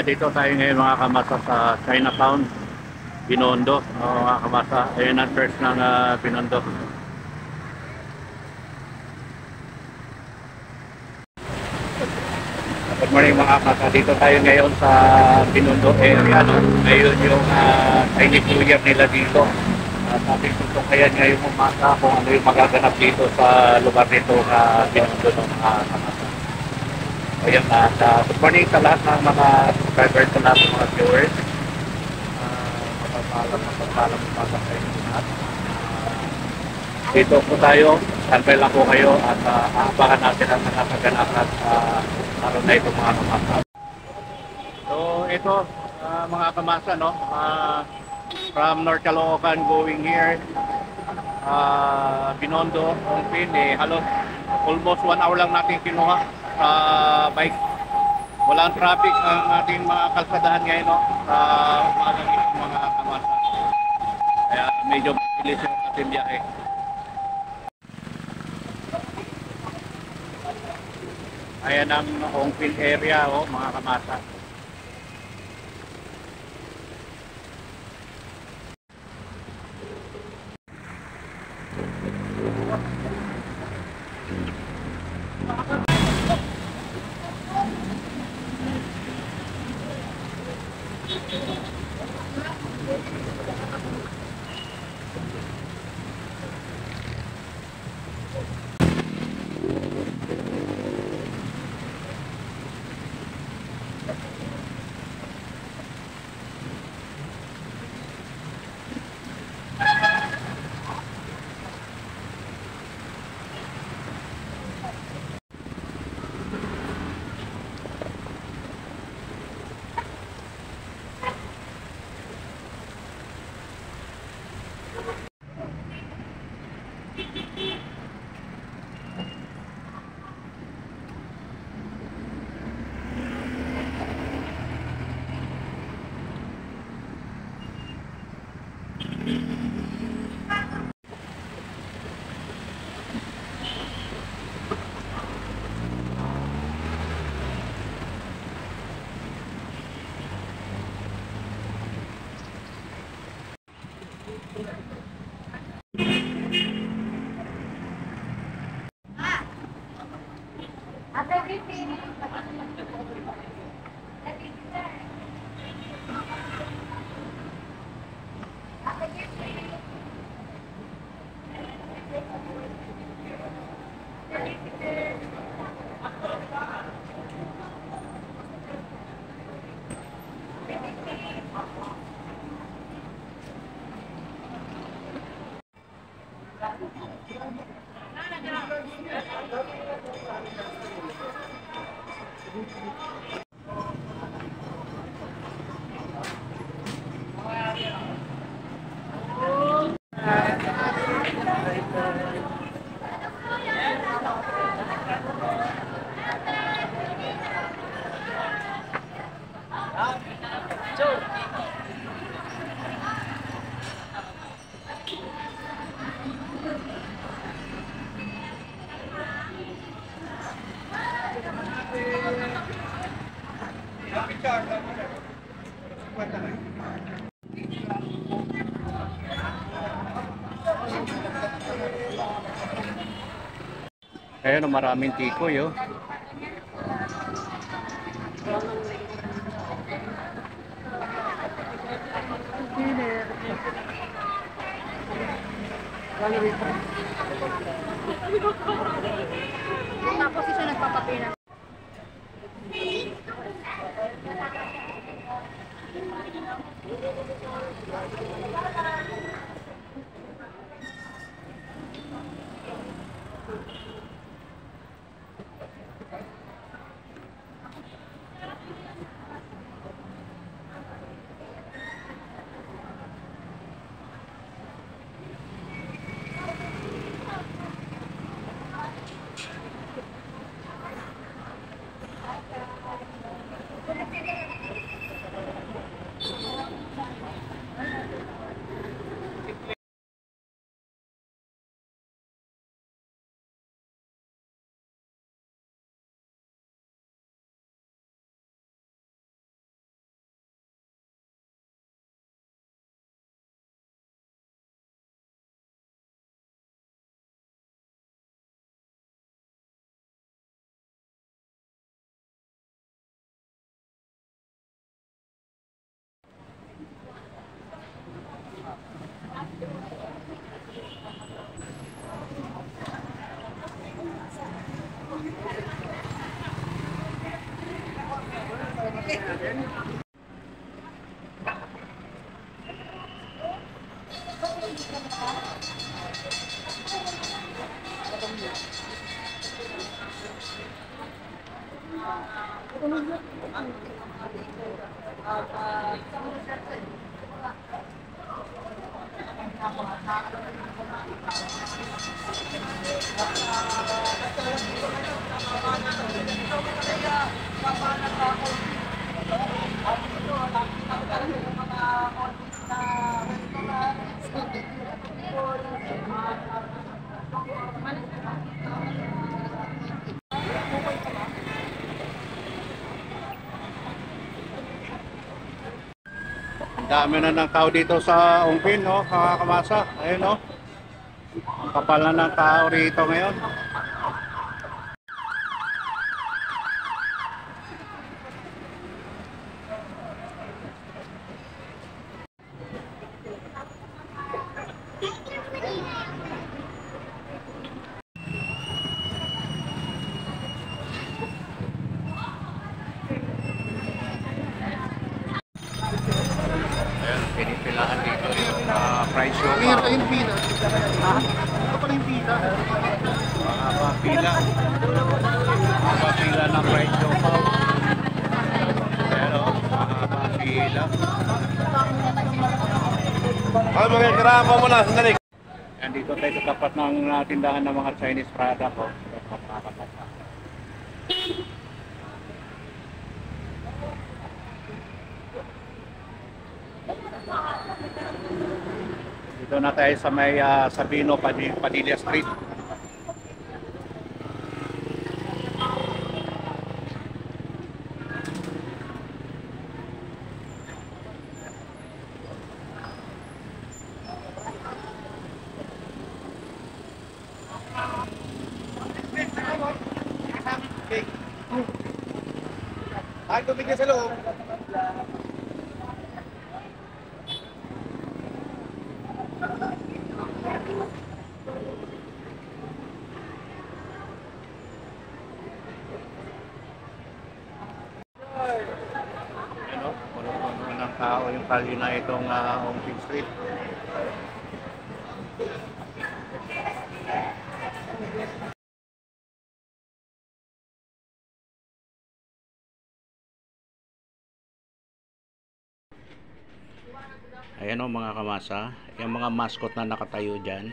Dito tayo ngayon mga kamasa sa Chinatown, Binondo. Mga kamasa, ayun ang church ng Binondo. Good morning mga kamasa, dito tayo ngayon sa Binondo area. Ngayon yung Chinese New Year nila dito. Sabi ko ito kaya ngayong umaga kung ano yung magaganap dito sa lugar nito na Binondo ng mga kamasa. Ayan na, good morning sa lahat ng mga subscribers, sa lahat ng mga viewers. Mapagpalang umaga sa inyo lahat. Dito po tayo, standby lang po kayo at aabangan natin ang mga kaganapan sa araw na ito mga kamasa. So ito mga kamasa, no? From North Caloocan going here, Binondo, Ongpin, halos almost 1 hour lang natin kinuha sa bike. Walang traffic ang ating mga kalsadahan ngayon, no? Sa umagang ito mga kamasa. Kaya medyo mabilis yung ating biyahe. Ayan ang Ongpin area, mga kamasa. Ayun, maraming tikoy, oh. Tapos siya nagpapapina. Ang dami na ng tao dito sa Ongpin, no, kakamasa. Ayun, no. Ang kapal na ng tao rito ngayon. Pinipilahan dito yung price show. Ang hirap yung pila. Ha? Ito pala yung pila. Mahaba pila. Mahaba pila ng price show pa. Pero mahaba pila. Ay, mga karama mo na. Sandali. And dito tayo sa tapat ng tindahan ng mga Chinese product ko. Dito na tayo sa may Sabino Padilla Street. Ay, tubig na sa loob. Ano? Puno-puno ng tao yung kalye na itong Ongpin Street. Ayan o mga kamasa, yung mga mascot na nakatayo dyan.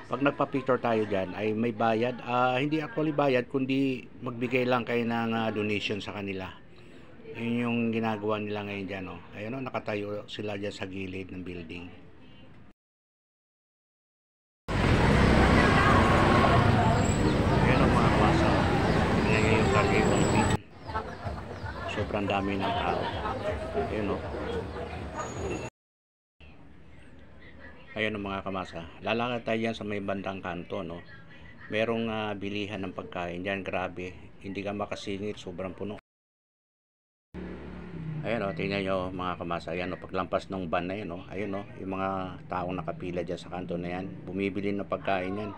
Pag nagpa-picture tayo dyan ay may bayad. Hindi actually bayad, kundi magbigay lang kayo ng donation sa kanila. Yun yung ginagawa nila ngayon dyan. Ayan o, nakatayo sila dyan sa gilid ng building. Ayan o mga kamasa, yan yung Kalye Ongpin. Sobrang dami ng tao. Ayan o. Ayan o mga kamasa, lalakad tayo dyan sa may bandang kanto, no? Merong bilihan ng pagkain dyan, grabe, hindi ka makasingit, sobrang puno. Ayan o, tingnan nyo mga kamasa. Ayan o, paglampas ng van na yan o. Ayan o, yung mga taong nakapila dyan sa kanto na yan. Bumibili ng pagkain yan.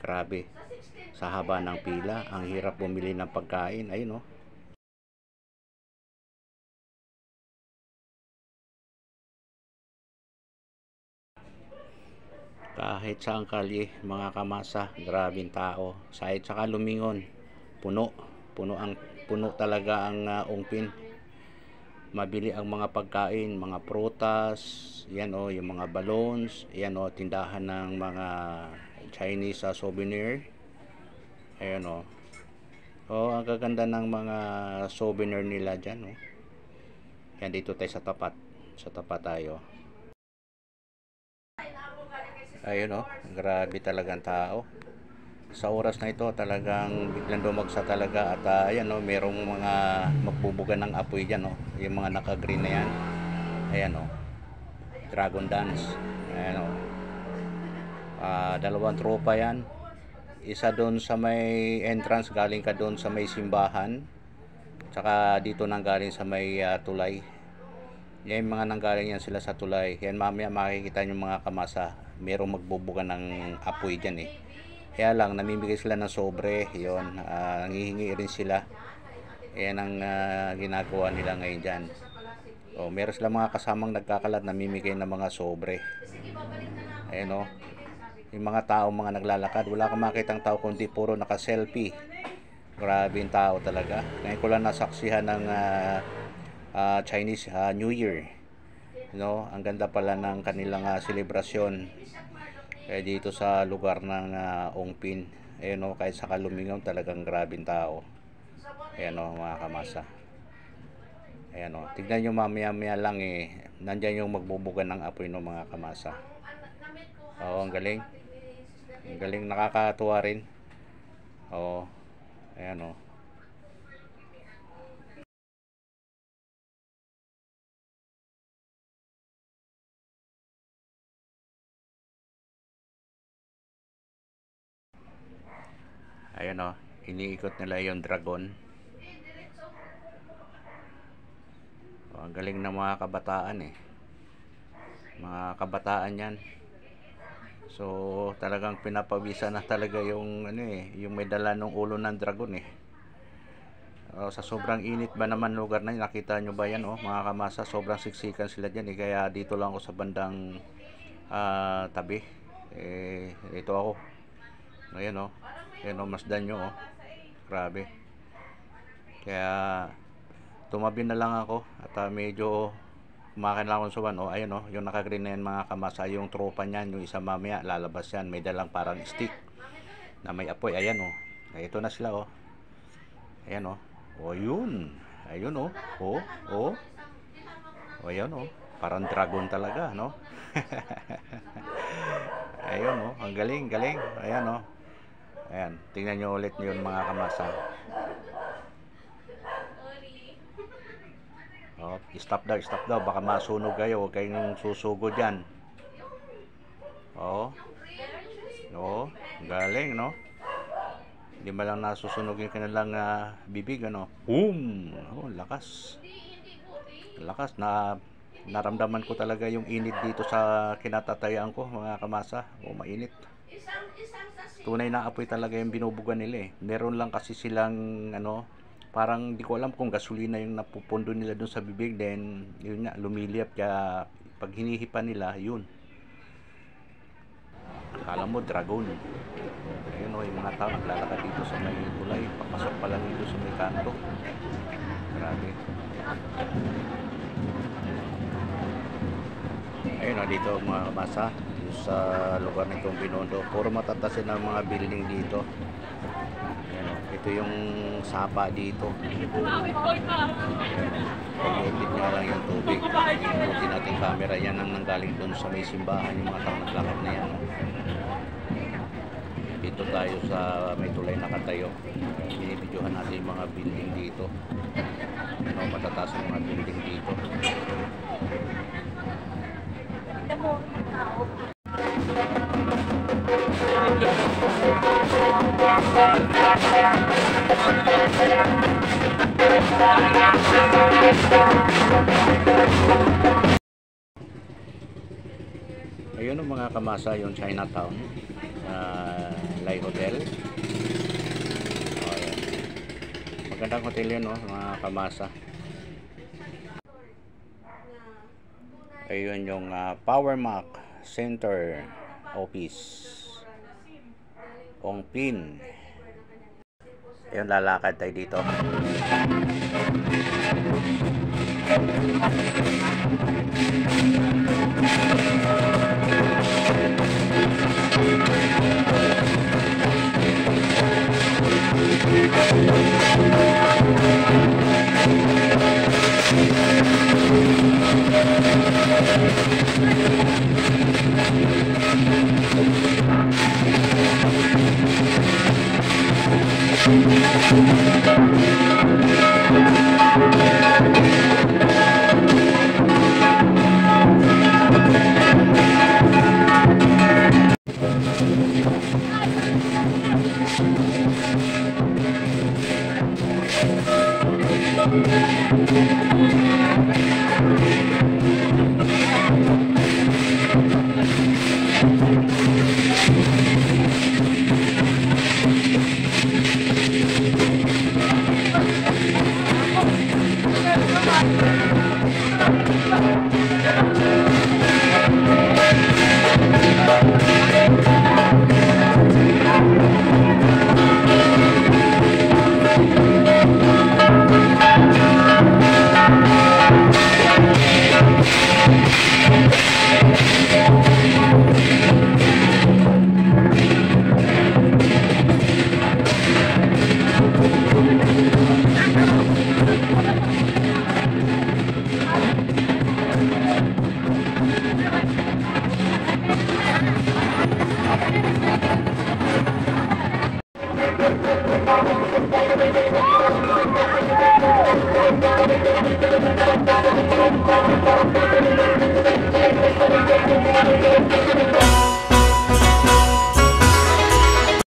Grabe. Sa haba ng pila, ang hirap bumili ng pagkain. Ayun o. Kahit saan kalye, mga kamasa, grabing tao. Kahit saka lumingon, puno. Puno talaga ang Ongpin. Mabili ang mga pagkain, mga prutas, yan o, yung mga balloons, yan o, tindahan ng mga Chinese souvenir. Ayan o. O, ang gaganda ng mga souvenir nila dyan o. Yan, dito tayo sa tapat. Sa tapat tayo. Ayun o, grabe talagang tao. Sa oras na ito talagang biglang dumagsa talaga at ayan o, merong mga magbubuga ng apoy dyan o, yung mga naka-green na yan. Ayan o, dragon dance. Ayan o, dalawang tropa yan. Isa doon sa may entrance, galing ka doon sa may simbahan, tsaka dito nang galing sa may tulay. Yan mga nanggaling yan sila sa tulay. Yan mamaya makikita nyo mga kamasa, merong magbubuga ng apoy dyan eh. Kaya lang namimigay sila ng sobre, yon, nangihingi rin sila. Yan ang ginagawa nila ngayon dyan. O, meron sila mga kasamang nagkakalat, namimigay ng mga sobre. Ayan o, yung mga tao, mga naglalakad, wala kang makitang tao kundi puro naka-selfie. Grabe yung tao talaga. Ngayon ko lang nasaksihan ng Chinese New Year. Ang ganda pala ng kanilang selebrasyon dito sa lugar ng Ongpin. Ayan o, kahit sa Kalumingaw talagang grabing tao. Ayan o mga kamasa. Ayan o, tignan nyo mamaya lang nandyan yung magbubuga ng apoy no mga kamasa. Oo, ang galing. Ang galing, nakakatuwa rin. Oo, ayan o. Ayan o, iniikot nila yung dragon. O, ang galing ng mga kabataan mga kabataan yan. So talagang pinapawisan na talaga yung yung may dala ng ulo ng dragon sa sobrang init ba naman lugar na yun, nakita nyo ba yan mga kamasa, sobrang siksikan sila dyan kaya dito lang ako sa bandang tabi. Ito ako. Ayan o, masdan nyo grabe. Kaya tumabi na lang ako at medyo kumakin lang akong suwan. Ayun yung nakagreen na yan mga kamasa, yung tropa niyan, yung isa mamaya lalabas yan, may dalang parang stick na may apoy. Ayan ito na sila ayan yun, ayun ayan parang dragon talaga ayun ang galing. Ayan ayan, tingnan nyo ulit yun mga kamasa. Stop daw, baka masunog kayo, huwag kayong susugo dyan. Galing hindi ba lang nasusunog yung kanilang bibig lakas na naramdaman ko talaga yung init dito sa kinatatayaan ko mga kamasa. Mainit, tunay na apoy talaga yung binubugan nila meron lang kasi silang parang di ko alam kung gasolina yung napupundo nila dun sa bibig, then yun nga lumiliyap, kaya pag hinihipan nila yun, akala mo dragon. Ayun yung mga tao naglalakad dito sa may tulay, papasok pa lang dito sa may kanto. Grabe. Ayun dito mga kamasa, sa lugar nitong Binondo, puro matatasin ng mga building dito. Ito yung sapa dito. Pag-edit nga lang yung tubig. Inutin natin camera. Yan ang nanggaling doon sa may simbahan. Yung mga taong naglakad na yan. Dito tayo sa may tulay nakatayo. Binibidyohan natin yung mga building dito. Matataas ang mga building dito. Ito mo, tao. Ayun ang mga kamasa, yung Chinatown Lai Hotel. Oh, ayan. Magandang hotel yun, no, mga kamasa. Ayun yung Power Mac Center Office Ongpin. Ayun, lalakad tayo dito.